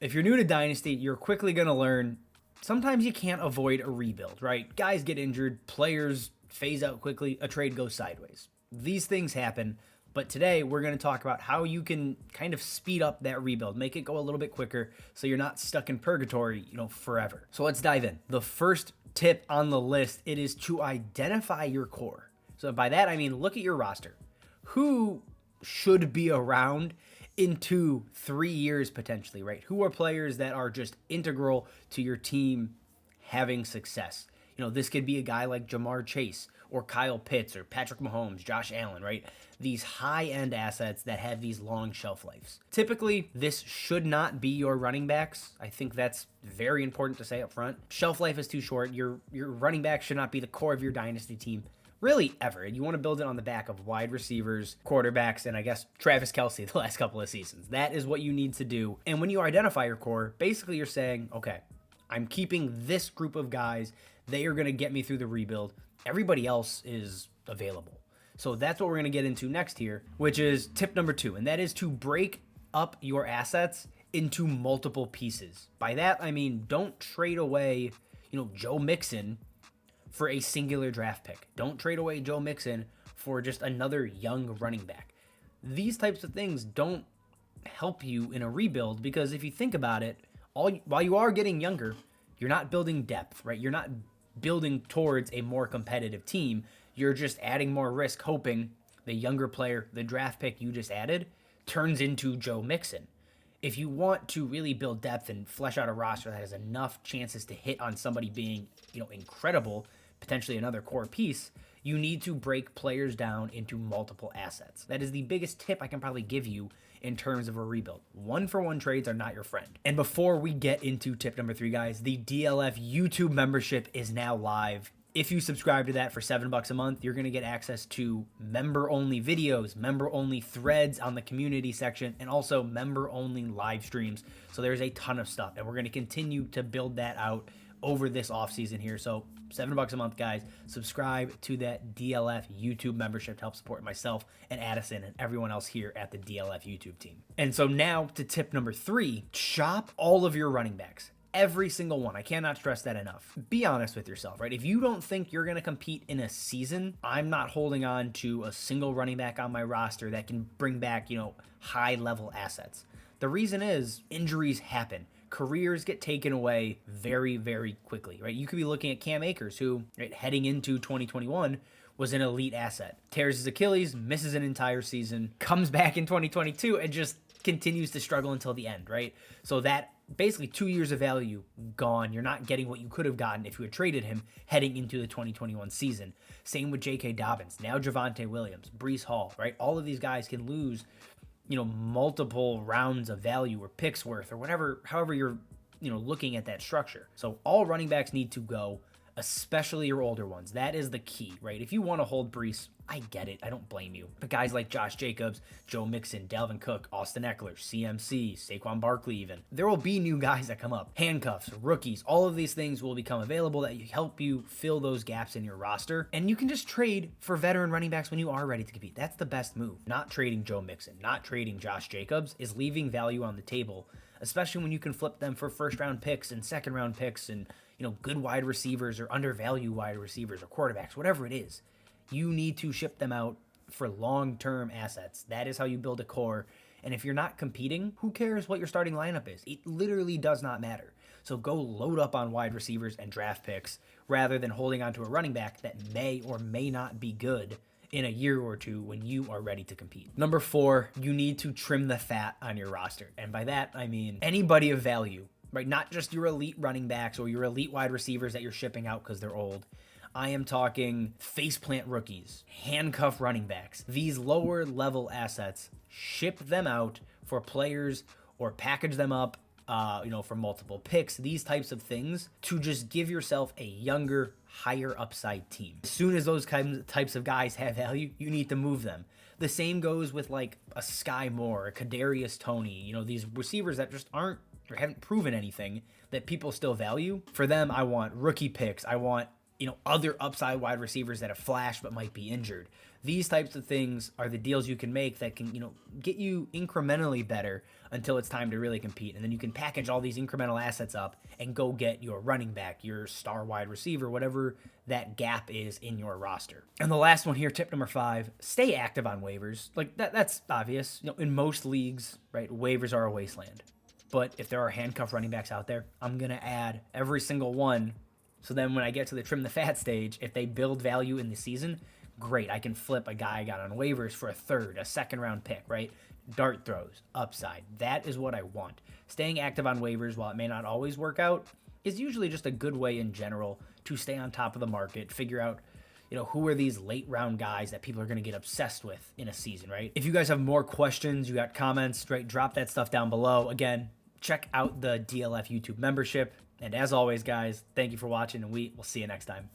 If you're new to Dynasty, you're quickly going to learn sometimes you can't avoid a rebuild, right? Guys get injured, players phase out quickly, a trade goes sideways. These things happen, but today we're going to talk about how you can kind of speed up that rebuild, make it go a little bit quicker so you're not stuck in purgatory, forever. So let's dive in. The first tip on the list, it is to identify your core. So by that, I mean, look at your roster. Who should be around in 2-3 years potentially, right? Who are players that are just integral to your team having success? This could be a guy like Jamar Chase or Kyle Pitts or Patrick Mahomes, Josh Allen, right? These high-end assets that have these long shelf lives. Typically, this should not be your running backs. I think that's very important to say up front. Shelf life is too short. Your running back should not be the core of your dynasty team. Really, ever. You want to build it on the back of wide receivers, quarterbacks, and I guess Travis Kelce the last couple of seasons. That is what you need to do. And when you identify your core, basically you're saying, okay, I'm keeping this group of guys. They are going to get me through the rebuild. Everybody else is available. So that's what we're going to get into next here, which is tip number 2. And that is to break up your assets into multiple pieces. By that, I mean, don't trade away, Joe Mixon for a singular draft pick. Don't trade away Joe Mixon for just another young running back. These types of things don't help you in a rebuild because if you think about it, while you are getting younger, you're not building depth, right? You're not building towards a more competitive team. You're just adding more risk, hoping the younger player, the draft pick you just added, turns into Joe Mixon. If you want to really build depth and flesh out a roster that has enough chances to hit on somebody being, incredible, potentially another core piece, you need to break players down into multiple assets. That is the biggest tip I can probably give you in terms of a rebuild. 1-for-1 trades are not your friend. And before we get into tip number 3, guys, the DLF YouTube membership is now live. If you subscribe to that for $7 a month, you're going to get access to member-only videos, member-only threads on the community section, and also member-only live streams. So there's a ton of stuff, and we're going to continue to build that out over this offseason here. So $7 a month, guys. Subscribe to that DLF YouTube membership to help support myself and Addison and everyone else here at the DLF YouTube team. And so now to tip number 3, shop all of your running backs. Every single one. I cannot stress that enough. Be honest with yourself, right? If you don't think you're going to compete in a season, I'm not holding on to a single running back on my roster that can bring back, high level assets. The reason is injuries happen. Careers get taken away very, very quickly, right? You could be looking at Cam Akers, who, right, heading into 2021, was an elite asset. Tears his Achilles, misses an entire season, comes back in 2022, and just continues to struggle until the end, right? So that basically 2 years of value gone. You're not getting what you could have gotten if you had traded him heading into the 2021 season. Same with J.K. Dobbins, now Javonte Williams, Breece Hall, right? All of these guys can lose multiple rounds of value or picks worth or whatever, however you're, looking at that structure. So all running backs need to go, especially your older ones. That is the key, right? If you want to hold Breece, I get it. I don't blame you. But guys like Josh Jacobs, Joe Mixon, Dalvin Cook, Austin Eckler, CMC, Saquon Barkley even, there will be new guys that come up. Handcuffs, rookies, all of these things will become available that help you fill those gaps in your roster. And you can just trade for veteran running backs when you are ready to compete. That's the best move. Not trading Joe Mixon, not trading Josh Jacobs is leaving value on the table, especially when you can flip them for first-round picks and second-round picks and, good wide receivers or undervalued wide receivers or quarterbacks, whatever it is. You need to ship them out for long-term assets. That is how you build a core. And if you're not competing, who cares what your starting lineup is? It literally does not matter. So go load up on wide receivers and draft picks rather than holding on to a running back that may or may not be good in a year or two when you are ready to compete. Number 4, you need to trim the fat on your roster. And by that, I mean anybody of value, right? Not just your elite running backs or your elite wide receivers that you're shipping out because they're old. I am talking faceplant rookies, handcuff running backs. These lower level assets, ship them out for players or package them up, for multiple picks, these types of things to just give yourself a younger, higher upside team. As soon as those types of guys have value, you need to move them. The same goes with like a Sky Moore, a Kadarius Toney, these receivers that just haven't proven anything that people still value. For them, I want rookie picks. I want other upside wide receivers that have flashed but might be injured. These types of things are the deals you can make that can, get you incrementally better until it's time to really compete. And then you can package all these incremental assets up and go get your running back, your star wide receiver, whatever that gap is in your roster. And the last one here, tip number 5, stay active on waivers. Like that's obvious. In most leagues, right, waivers are a wasteland. But if there are handcuff running backs out there, I'm going to add every single one. So then when I get to the trim the fat stage, if they build value in the season, great. I can flip a guy I got on waivers for a third, a second round pick, right? Dart throws, upside. That is what I want. Staying active on waivers, while it may not always work out, is usually just a good way in general to stay on top of the market, figure out, who are these late round guys that people are going to get obsessed with in a season, right? If you guys have more questions, you got comments, right? Drop that stuff down below. Again, check out the DLF YouTube membership. And as always, guys, thank you for watching, and we will see you next time.